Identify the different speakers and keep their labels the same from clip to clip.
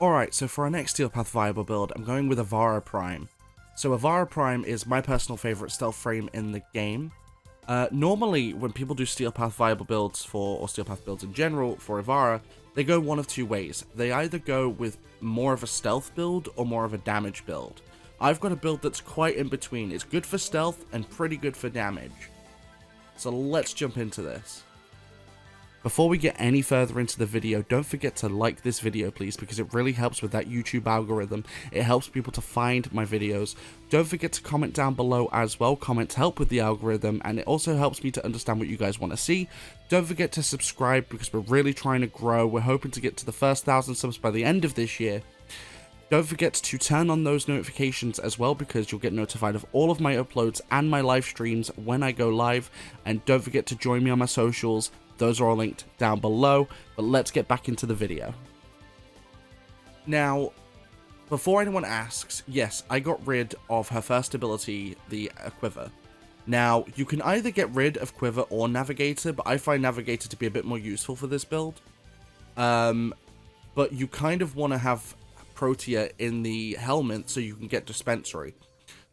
Speaker 1: Alright, so for our next Steel Path Viable build, I'm going with Ivara Prime. So Ivara Prime is my personal favourite stealth frame in the game. Normally, when people do Steel Path Viable builds or Steel Path builds in general for Ivara, they go one of two ways. They either go with more of a stealth build or more of a damage build. I've got a build that's quite in between. It's good for stealth and pretty good for damage. So let's jump into this. Before we get any further into the video, don't forget to like this video please, because it really helps with that YouTube algorithm. It helps people to find my videos. Don't forget to comment down below as well. Comments help with the algorithm, and it also helps me to understand what you guys want to see. Don't forget to subscribe because we're really trying to grow. We're hoping to get to the first 1,000 subs by the end of this year. Don't forget to turn on those notifications as well, because you'll get notified of all of my uploads and my live streams when I go live. And don't forget to join me on my socials. Those are all linked down below, but let's get back into the video. Now, before anyone asks, yes, I got rid of her first ability, the Quiver. Now, you can either get rid of Quiver or Navigator, but I find Navigator to be a bit more useful for this build. But you kind of want to have Protea in the Helminth so you can get Dispensary.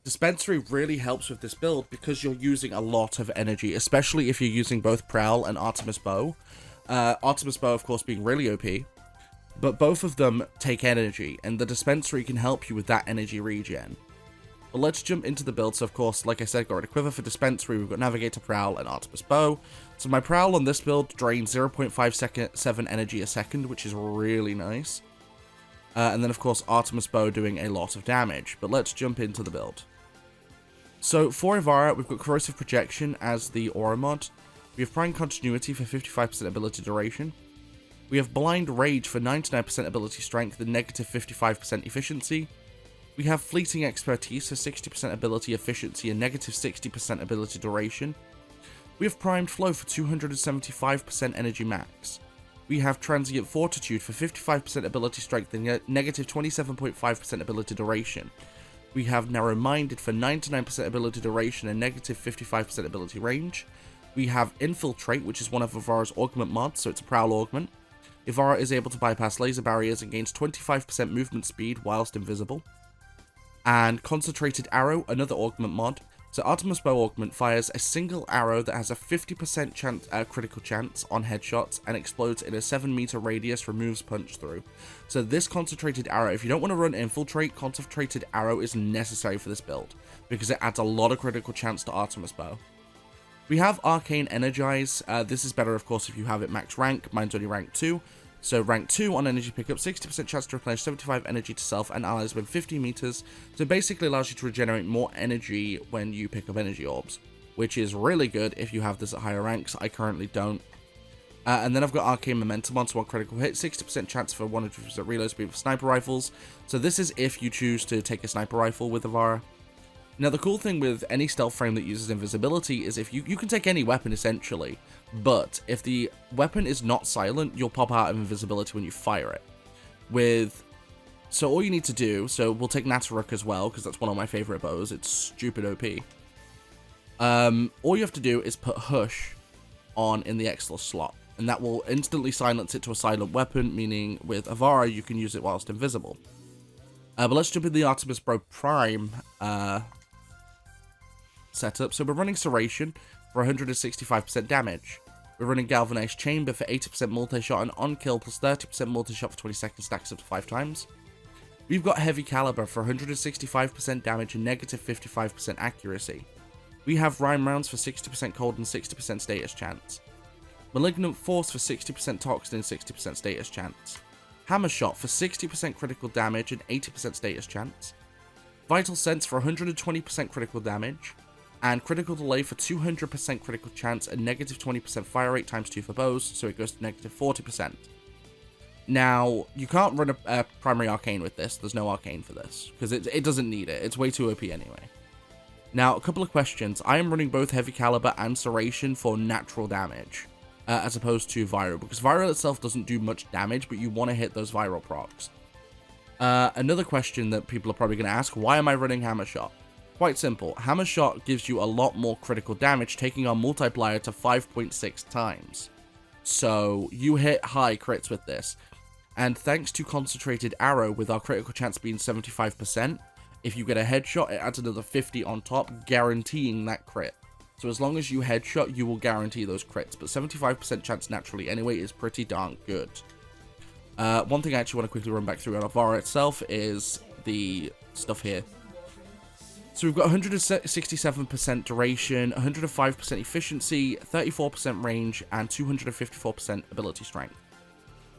Speaker 1: Dispensary really helps with this build because you're using a lot of energy, especially if you're using both Prowl and Artemis Bow. Artemis Bow, of course, being really OP, but both of them take energy, and the Dispensary can help you with that energy regen. But let's jump into the build. So, of course, like I said, got rid of Quiver for Dispensary. We've got Navigator, Prowl, and Artemis Bow. So my Prowl on this build drains 0.57 energy a second, which is really nice. And then, of course, Artemis Bow doing a lot of damage. But let's jump into the build. So for Ivara, we've got Corrosive Projection as the Aura mod. We have Prime Continuity for 55% ability duration. We have Blind Rage for 99% ability strength and negative 55% efficiency. We have Fleeting Expertise for 60% ability efficiency and negative 60% ability duration. We have Primed Flow for 275% energy max. We have Transient Fortitude for 55% ability strength and negative 27.5% ability duration. We have Narrow Minded for 99% ability duration and negative 55% ability range. We have Infiltrate, which is one of Ivara's augment mods, so it's a Prowl augment. Ivara is able to bypass laser barriers and gains 25% movement speed whilst invisible. And Concentrated Arrow, another augment mod. So Artemis Bow augment fires a single arrow that has a 50% critical chance on headshots and explodes in a 7-meter radius, removes punch through. So this Concentrated Arrow, if you don't want to run Infiltrate, Concentrated Arrow is necessary for this build, because it adds a lot of critical chance to Artemis Bow. We have Arcane Energize. This is better, of course, if you have it max rank. Mine's only rank 2. So rank 2 on energy pickup, 60% chance to replenish 75 energy to self and allies within 50 meters. So it basically allows you to regenerate more energy when you pick up energy orbs, which is really good if you have this at higher ranks. I currently don't. And then I've got Arcane Momentum on, so one critical hit, 60% chance for 100% reload speed for sniper rifles. So this is if you choose to take a sniper rifle with Ivara. Now the cool thing with any stealth frame that uses invisibility is if you can take any weapon essentially, but if the weapon is not silent, you'll pop out of invisibility when you fire it. So all you need to do, so we'll take Nataruk as well, because that's one of my favorite bows, it's stupid OP. All you have to do is put Hush on in the Excel slot, and that will instantly silence it to a silent weapon, meaning with Ivara you can use it whilst invisible. But let's jump in the Artemis Bow Prime setup. So we're running Serration for 165% damage. We're running Galvanized Chamber for 80% multi-shot and on-kill plus 30% multi-shot for 20 seconds, stacks up to 5 times. We've got Heavy Caliber for 165% damage and negative 55% accuracy. We have Rhyme Rounds for 60% cold and 60% status chance. Malignant Force for 60% toxin and 60% status chance. Hammer Shot for 60% critical damage and 80% status chance. Vital Sense for 120% critical damage. And Critical Delay for 200% critical chance and negative 20% fire rate times 2 for bows, so it goes to negative 40%. Now, you can't run a primary arcane with this. There's no arcane for this, because it doesn't need it. It's way too OP anyway. Now, a couple of questions. I am running both Heavy Caliber and Serration for natural damage, as opposed to Viral, because Viral itself doesn't do much damage, but you want to hit those Viral procs. Another question that people are probably going to ask, why am I running Hammer Shot? Quite simple. Hammer Shot gives you a lot more critical damage, taking our multiplier to 5.6 times. So you hit high crits with this. And thanks to Concentrated Arrow, with our critical chance being 75%, if you get a headshot, it adds another 50 on top, guaranteeing that crit. So as long as you headshot, you will guarantee those crits. But 75% chance naturally anyway is pretty darn good. One thing I actually want to quickly run back through on Ivara itself is the stuff here. So we've got 167% duration, 105% efficiency, 34% range, and 254% ability strength.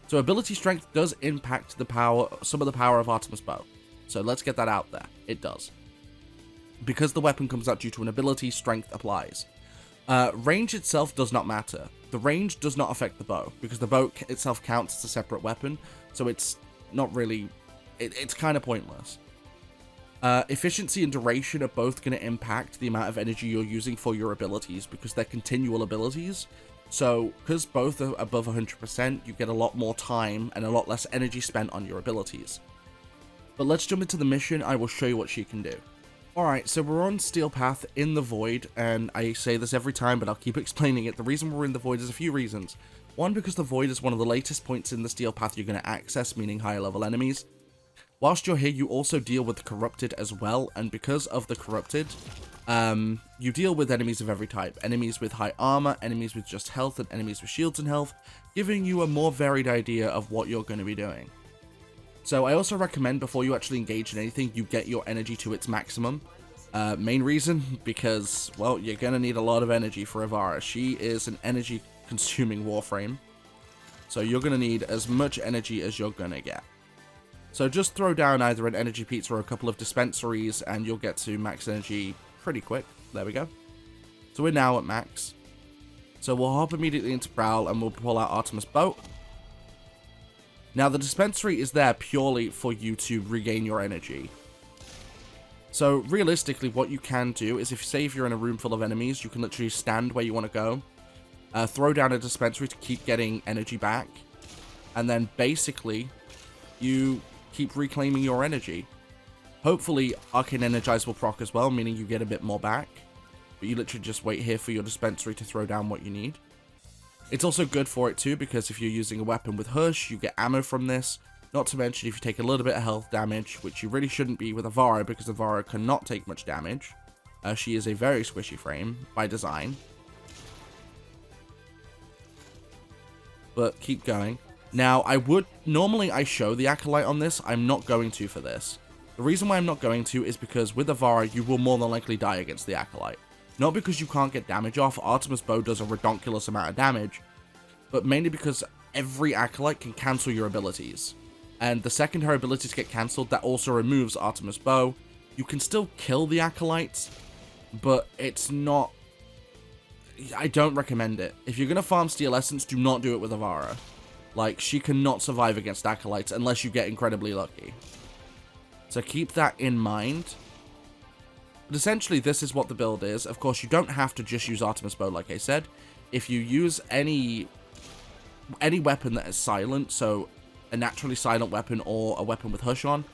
Speaker 1: So ability strength does impact the power, some of the power of Artemis Bow. So let's get that out there. It does. Because the weapon comes out due to an ability, strength applies. Range itself does not matter. The range does not affect the bow, because the bow itself counts as a separate weapon, so it's not really... It's kind of pointless. Efficiency and duration are both going to impact the amount of energy you're using for your abilities, because they're continual abilities. So, because both are above 100%, you get a lot more time and a lot less energy spent on your abilities. But let's jump into the mission. I will show you what she can do. Alright, so we're on Steel Path in the Void, and I say this every time, but I'll keep explaining it. The reason we're in the Void is a few reasons. One, because the Void is one of the latest points in the Steel Path you're going to access, meaning higher level enemies. Whilst you're here, you also deal with the Corrupted as well, and because of the Corrupted, you deal with enemies of every type. Enemies with high armor, enemies with just health, and enemies with shields and health, giving you a more varied idea of what you're going to be doing. So I also recommend before you actually engage in anything, you get your energy to its maximum. Main reason, because, well, you're going to need a lot of energy for Ivara. She is an energy-consuming Warframe, so you're going to need as much energy as you're going to get. So just throw down either an energy pizza or a couple of dispensaries, and you'll get to max energy pretty quick. There we go. So we're now at max. So we'll hop immediately into Prowl, and we'll pull out Artemis Bow. Now, the dispensary is there purely for you to regain your energy. So, realistically, what you can do is, if you're in a room full of enemies, you can literally stand where you want to go, throw down a dispensary to keep getting energy back, and then, basically, you keep reclaiming your energy. Hopefully, Arcane Energize will proc as well, meaning you get a bit more back, but you literally just wait here for your dispensary to throw down what you need. It's also good for it too, because if you're using a weapon with Hush, you get ammo from this. Not to mention if you take a little bit of health damage, which you really shouldn't be with Ivara, because Ivara cannot take much damage. She is a very squishy frame by design. But keep going. Now, normally I show the Acolyte on this. I'm not going to for this. The reason why I'm not going to is because with Ivara, you will more than likely die against the Acolyte. Not because you can't get damage off. Artemis Bow does a redonkulous amount of damage, but mainly because every Acolyte can cancel your abilities. And the second her abilities get cancelled, that also removes Artemis Bow. You can still kill the Acolytes, but it's not... I don't recommend it. If you're going to farm Steel Essence, do not do it with Ivara. Like, she cannot survive against Acolytes unless you get incredibly lucky. So keep that in mind. But essentially, this is what the build is. Of course, you don't have to just use Artemis Bow, like I said. If you use any weapon that is silent, so a naturally silent weapon or a weapon with Hush on,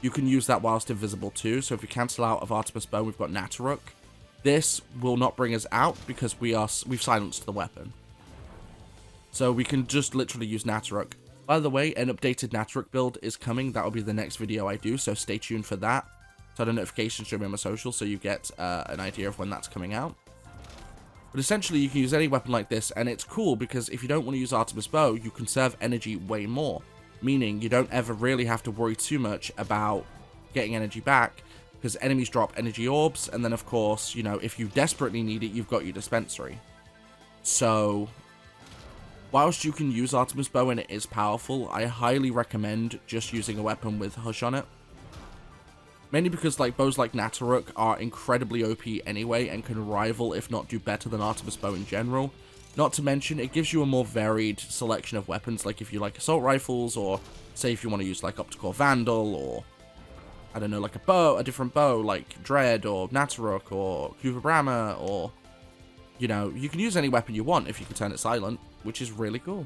Speaker 1: you can use that whilst invisible too. So if you cancel out of Artemis Bow, we've got Nataruk. This will not bring us out because we've silenced the weapon. So we can just literally use Nataruk. By the way, an updated Nataruk build is coming. That will be the next video I do, so stay tuned for that. Turn the notifications to me on my socials so you get an idea of when that's coming out. But essentially, you can use any weapon like this, and it's cool because if you don't want to use Artemis Bow, you conserve energy way more. Meaning, you don't ever really have to worry too much about getting energy back, because enemies drop energy orbs, and then of course, you know, if you desperately need it, you've got your dispensary. So, whilst you can use Artemis Bow and it is powerful, I highly recommend just using a weapon with Hush on it. Mainly because bows like Nataruk are incredibly OP anyway and can rival, if not do better than Artemis Bow in general. Not to mention, it gives you a more varied selection of weapons, like if you like assault rifles, or say if you want to use like Optical Vandal, or I don't know, like a different bow like Dread or Nataruk or Kuva Brahma, or you know, you can use any weapon you want if you can turn it silent, which is really cool.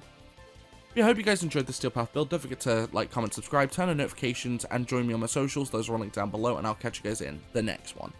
Speaker 1: Yeah, I hope you guys enjoyed the Steel Path build. Don't forget to like, comment, subscribe, turn on notifications, and join me on my socials. Those are all linked down below, and I'll catch you guys in the next one.